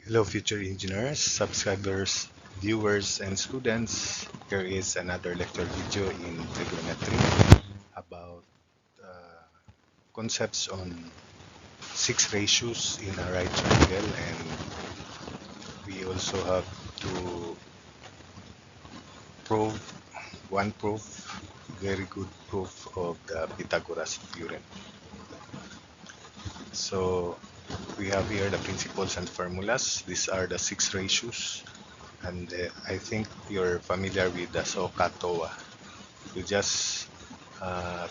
Hello, future engineers, subscribers, viewers, and students. Here is another lecture video in trigonometry about uh, concepts on six ratios in a right triangle, and we also have to prove one proof, very good proof of the Pythagoras theorem. So we have here the principles and formulas. These are the six ratios, and I think you're familiar with the SOHCAHTOA. You just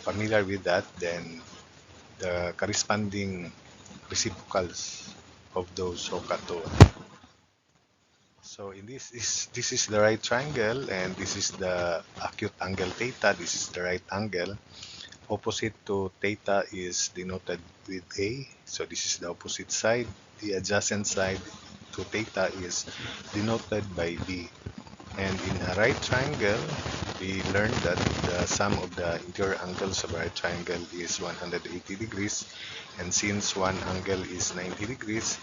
familiar with that, then the corresponding reciprocals of those SOHCAHTOA. So in this is the right triangle, and this is the acute angle theta. This is the right angle. Opposite to theta is denoted with A. So this is the opposite side. The adjacent side to theta is denoted by B. And in a right triangle, we learned that the sum of the interior angles of a right triangle is 180 degrees. And since one angle is 90 degrees,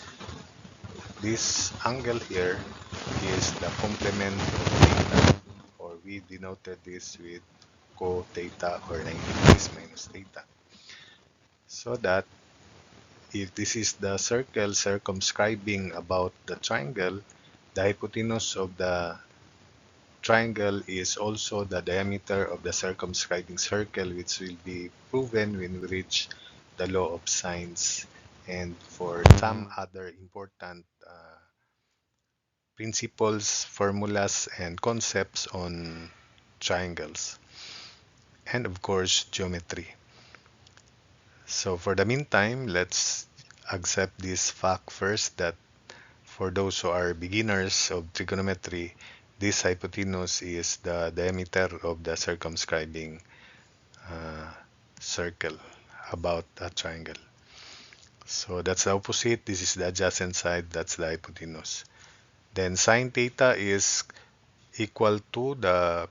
this angle here is the complement of theta, or we denoted this with co theta, or 90 degrees minus theta. So that if this is the circle circumscribing about the triangle, the hypotenuse of the triangle is also the diameter of the circumscribing circle, which will be proven when we reach the law of sines and for some other important principles, formulas, and concepts on triangles, and of course geometry. So for the meantime, let's accept this fact first, that for those who are beginners of trigonometry, this hypotenuse is the diameter of the circumscribing uh, circle about a triangle. So that's the opposite. This is the adjacent side. That's the hypotenuse. Then sine theta is equal to the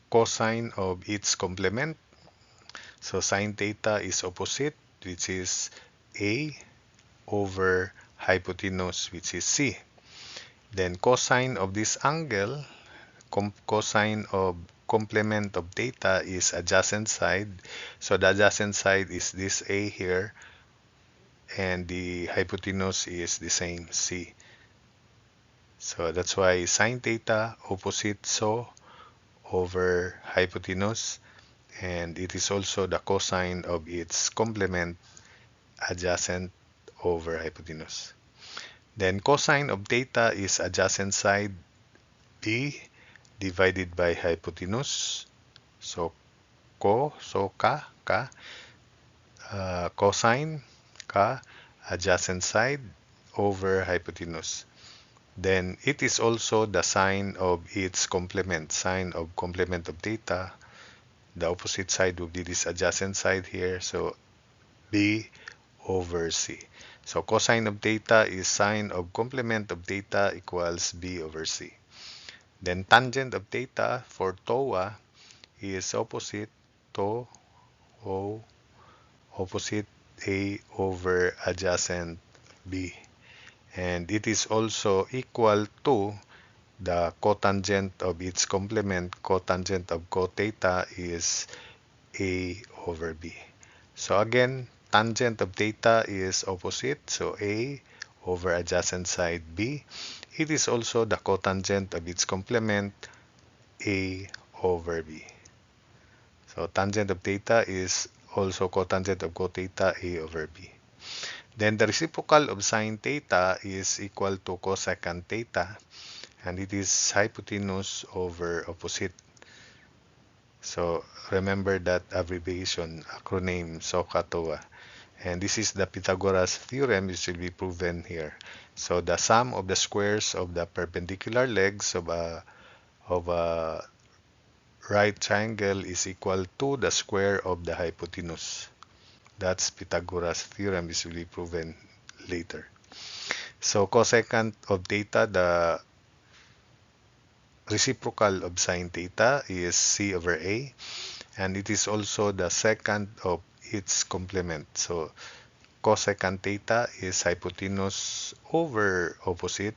cosine of its complement. So sine theta is opposite, which is A over hypotenuse, which is C. Then cosine of this angle, cosine of complement of theta, is adjacent side. So the adjacent side is this A here, and the hypotenuse is the same C. So that's why sine theta opposite so over hypotenuse, and it is also the cosine of its complement adjacent over hypotenuse. Then cosine of theta is adjacent side B divided by hypotenuse. So cosine adjacent side over hypotenuse. Then it is also the sine of its complement, sine of complement of theta. The opposite side will be this adjacent side here, so B over C. So cosine of theta is sine of complement of theta equals B over C. Then tangent of theta for TOA is opposite to O, opposite A over adjacent B. And it is also equal to the cotangent of its complement. Cotangent of cot theta is A over B. So again, tangent of theta is opposite, so A over adjacent side B. It is also the cotangent of its complement, A over B. So tangent of theta is also cotangent of cot theta, A over B. Then the reciprocal of sine theta is equal to cosecant theta, and it is hypotenuse over opposite. So remember that abbreviation, acronym SOHCAHTOA. And this is the Pythagoras theorem, which will be proven here. So the sum of the squares of the perpendicular legs of a right triangle is equal to the square of the hypotenuse. That's Pythagoras theorem, which will be proven later. So cosecant of theta, the reciprocal of sine theta, is C over A, and it is also the secant of its complement. So cosecant theta is hypotenuse over opposite,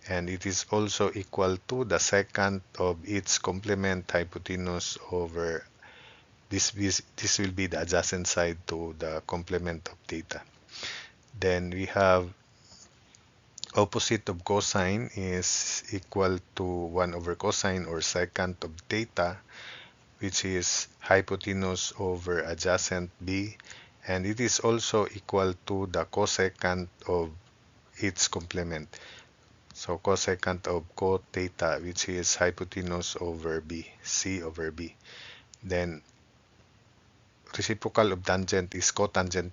and it is also equal to the secant of its complement hypotenuse over this will be the adjacent side to the complement of theta. Then we have opposite of cosine is equal to 1 over cosine or secant of theta, which is hypotenuse over adjacent b, and it is also equal to the cosecant of its complement. So cosecant of cot theta, which is hypotenuse over b, c over b. Then reciprocal of tangent is cotangent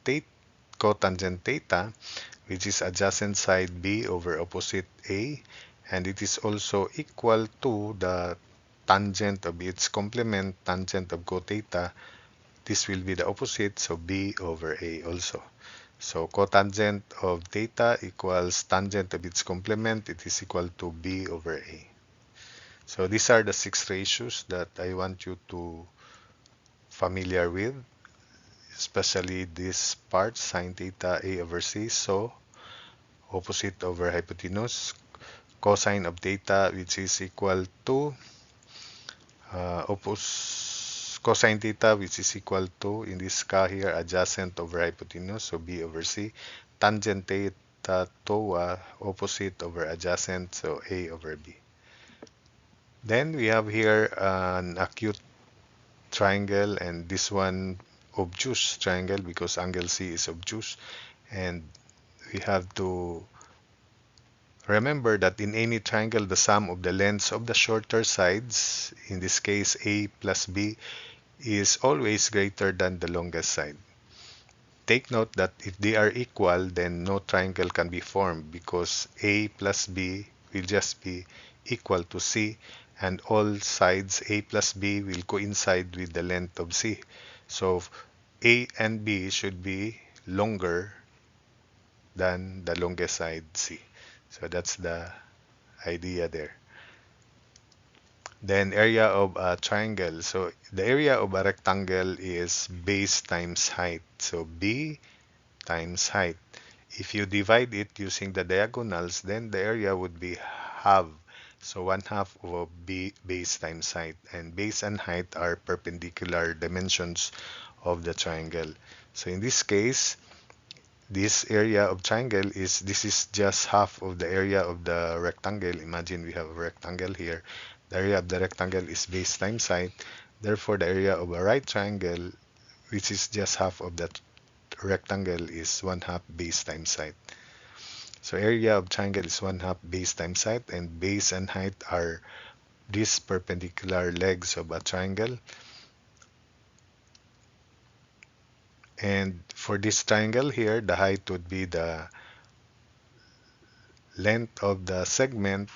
theta, which is adjacent side b over opposite a, and it is also equal to the tangent of its complement, tangent of cot theta. This will be the opposite, so b over a also. So cotangent of theta equals tangent of its complement. It is equal to b over a. So these are the 6 ratios that I want you to familiar with, especially this part, sine theta a over c. So opposite over hypotenuse, cosine of theta, which is equal to cosine theta, which is equal to, in this cas here, adjacent over hypotenuse, so b over c. Tangent theta TOA, opposite over adjacent, so a over b. Then we have here an acute triangle, and this one obtuse triangle because angle C is obtuse. And we have to remember that in any triangle, the sum of the lengths of the shorter sides, in this case A plus B, is always greater than the longest side. Take note that if they are equal, then no triangle can be formed because A plus B will just be equal to C, and all sides A plus B will coincide with the length of C. So A and B should be longer than the longest side C. So that's the idea there. Then area of a triangle. So the area of a rectangle is base times height. So B times height. If you divide it using the diagonals, then the area would be half. So 1/2 of base times height. And base and height are perpendicular dimensions of the triangle. So in this case, this area of triangle this is just half of the area of the rectangle. Imagine we have a rectangle here. The area of the rectangle is base times height. Therefore, the area of a right triangle, which is just half of that rectangle, is 1/2 base times height. So area of triangle is 1/2 base times height, and base and height are these perpendicular legs of a triangle. And for this triangle here, the height would be the length of the segment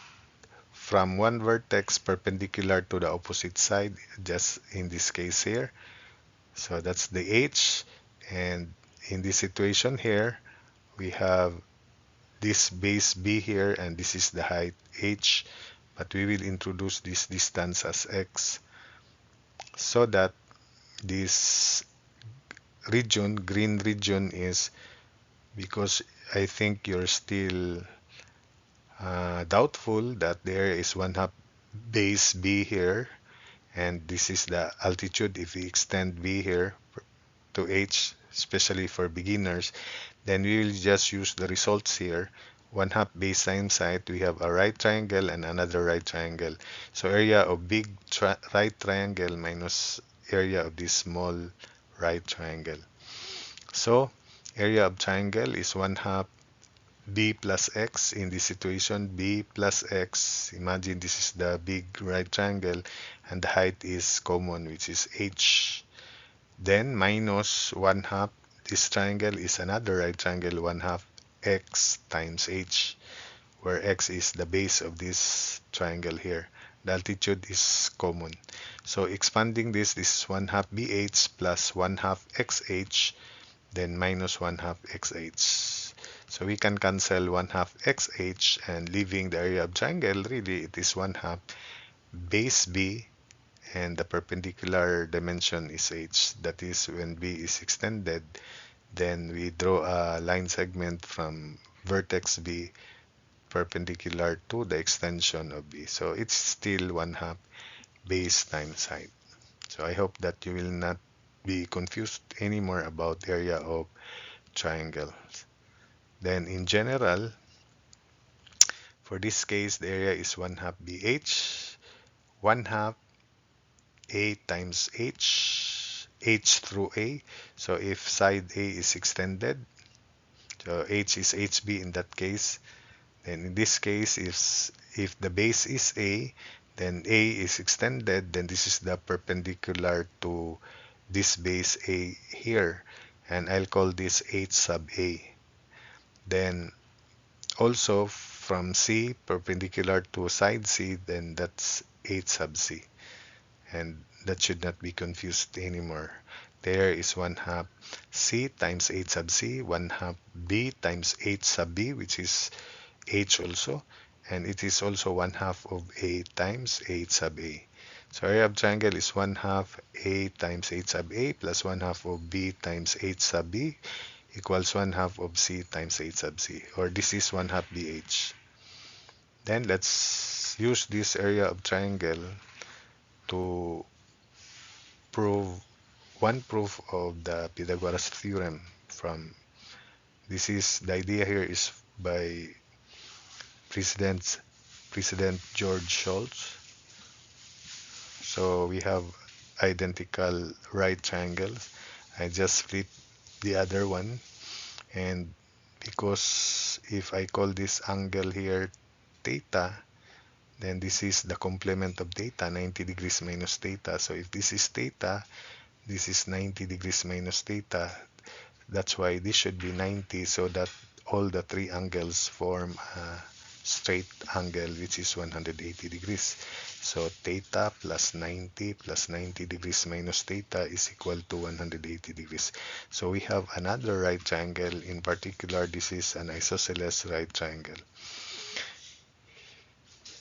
from one vertex perpendicular to the opposite side, just in this case here. So that's the h. And in this situation here, we have this base b here, and this is the height h. But we will introduce this distance as x, so that this region, green region, is, because I think you're still doubtful that there is 1/2 base b here, and this is the altitude. If we extend b here to h, especially for beginners, then we will just use the results here. 1/2 base times height, we have a right triangle and another right triangle. So area of big right triangle minus area of this small right triangle. So area of triangle is 1/2 b plus x. In this situation, b plus x, imagine this is the big right triangle, and the height is common, which is h. Then minus 1/2, this triangle is another right triangle, 1/2 x times h, where x is the base of this triangle here. The altitude is common. So expanding this is 1/2 bh plus 1/2 xh, then minus 1/2 xh. So we can cancel 1/2 xh, and leaving the area of triangle, really it is 1/2 base b, and the perpendicular dimension is h. That is, when b is extended, Then we draw a line segment from vertex B perpendicular to the extension of B. So it's still 1/2 base times height. So I hope that you will not be confused anymore about area of triangles. Then in general, for this case, the area is 1/2 BH, 1/2 A times H through A. So if side A is extended, so H is HB in that case, then in this case, if the base is A, then A is extended, then this is the perpendicular to this base A here, and I'll call this H sub A. Then also from C perpendicular to side C, then that's H sub C, and that should not be confused anymore. There is 1/2 C times H sub C, 1/2 B times H sub B, which is H also, and it is also 1/2 of A times H sub A. So area of triangle is 1/2 A times H sub A plus 1/2 of B times H sub B equals 1/2 of C times H sub C, or this is 1/2 BH. Then let's use this area of triangle to prove one proof of the Pythagoras theorem from the idea here is by President George Shultz. So we have identical right triangles. I just flip the other one, and because if I call this angle here theta, then this is the complement of theta, 90 degrees minus theta. So if this is theta, this is 90 degrees minus theta. That's why this should be 90, so that all the three angles form a straight angle, which is 180 degrees. So theta plus 90 degrees minus theta is equal to 180 degrees. So we have another right triangle. In particular, this is an isosceles right triangle.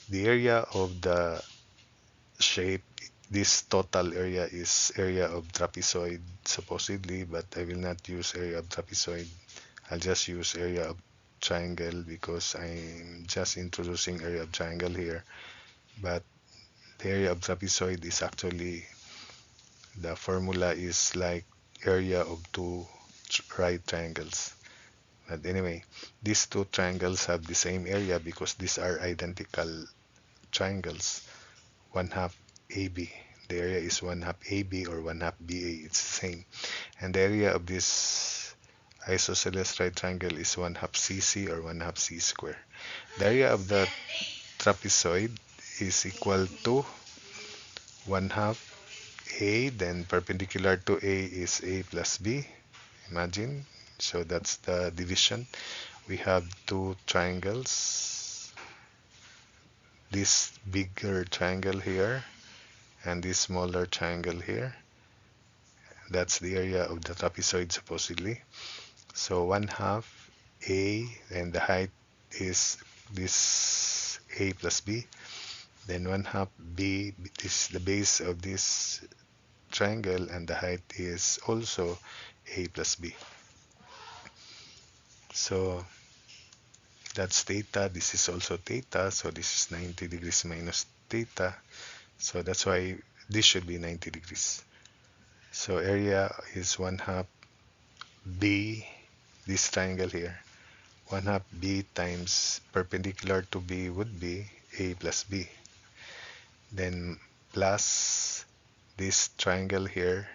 The area of the shape, this total area is area of trapezoid supposedly, but I will not use area of trapezoid. I'll just use area of triangle because I'm just introducing area of triangle here. But the area of trapezoid is actually, the formula is like area of two right triangles. But anyway, these two triangles have the same area because these are identical triangles. 1/2 AB. The area is 1/2 AB or 1/2 BA. It's the same. And the area of this isosceles right triangle is 1/2 CC or 1/2 C square. The area of the trapezoid is equal to 1/2 A, then perpendicular to A is A plus B. Imagine. So that's the division. We have two triangles. This bigger triangle here and this smaller triangle here. That's the area of the trapezoid supposedly. So 1/2 A, and the height is this A plus B. Then 1/2 B, this is the base of this triangle, and the height is also A plus B. So that's theta. This is also theta. So this is 90 degrees minus theta. So that's why this should be 90 degrees. So area is 1/2 B, this triangle here. 1/2 B times perpendicular to B would be A plus B. Then plus this triangle here,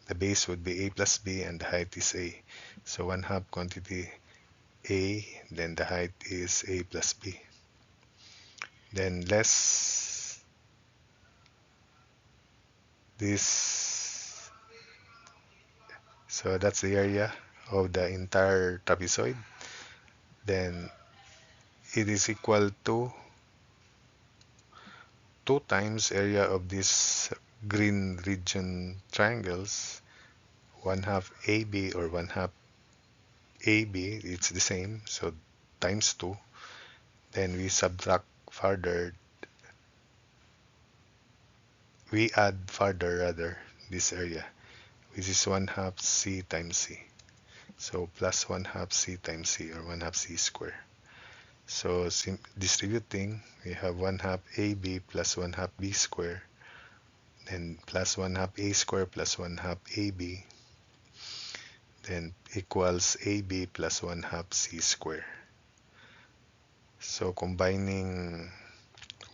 the base would be A plus B and the height is A. So 1/2 quantity A, then the height is A plus B. Then less this, so that's the area of the entire trapezoid. Then it is equal to 2 times area of this green region triangles, 1/2 AB or 1/2 AB, it's the same, so times 2. Then we subtract further, we add further rather this area, which is 1/2 C times C. So plus 1/2 c times c, or 1/2 c square. So distributing, we have 1/2 ab plus 1/2 b square, then plus 1/2 a square plus 1/2 ab, then equals ab plus 1/2 c square. So combining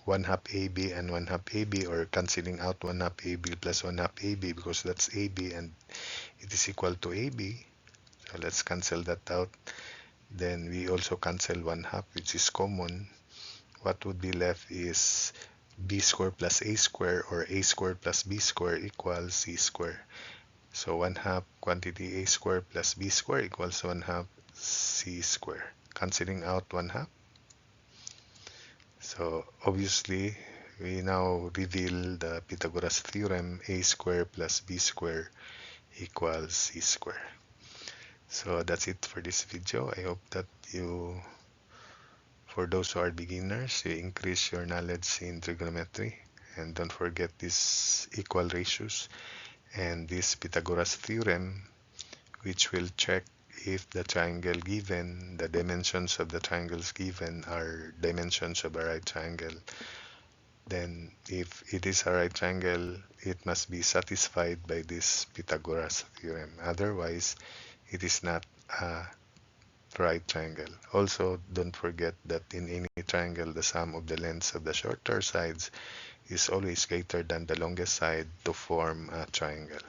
1/2 ab and 1/2 ab, or cancelling out 1/2 ab plus 1/2 ab, because that's ab and it is equal to ab. So let's cancel that out. Then we also cancel 1/2, which is common. What would be left is b squared plus a squared, or a squared plus b squared, equals c squared. So 1/2 quantity a squared plus b squared equals 1/2 c squared. Cancelling out 1/2. So obviously, we now reveal the Pythagoras theorem: a squared plus b squared equals c squared. So that's it for this video. I hope that for those who are beginners, you increase your knowledge in trigonometry. And don't forget these equal ratios and this Pythagoras theorem, which will check if the triangle given, the dimensions of the triangles given, are dimensions of a right triangle. Then if it is a right triangle, it must be satisfied by this Pythagoras theorem. Otherwise, it is not a right triangle. Also, don't forget that in any triangle, the sum of the lengths of the shorter sides is always greater than the longest side to form a triangle.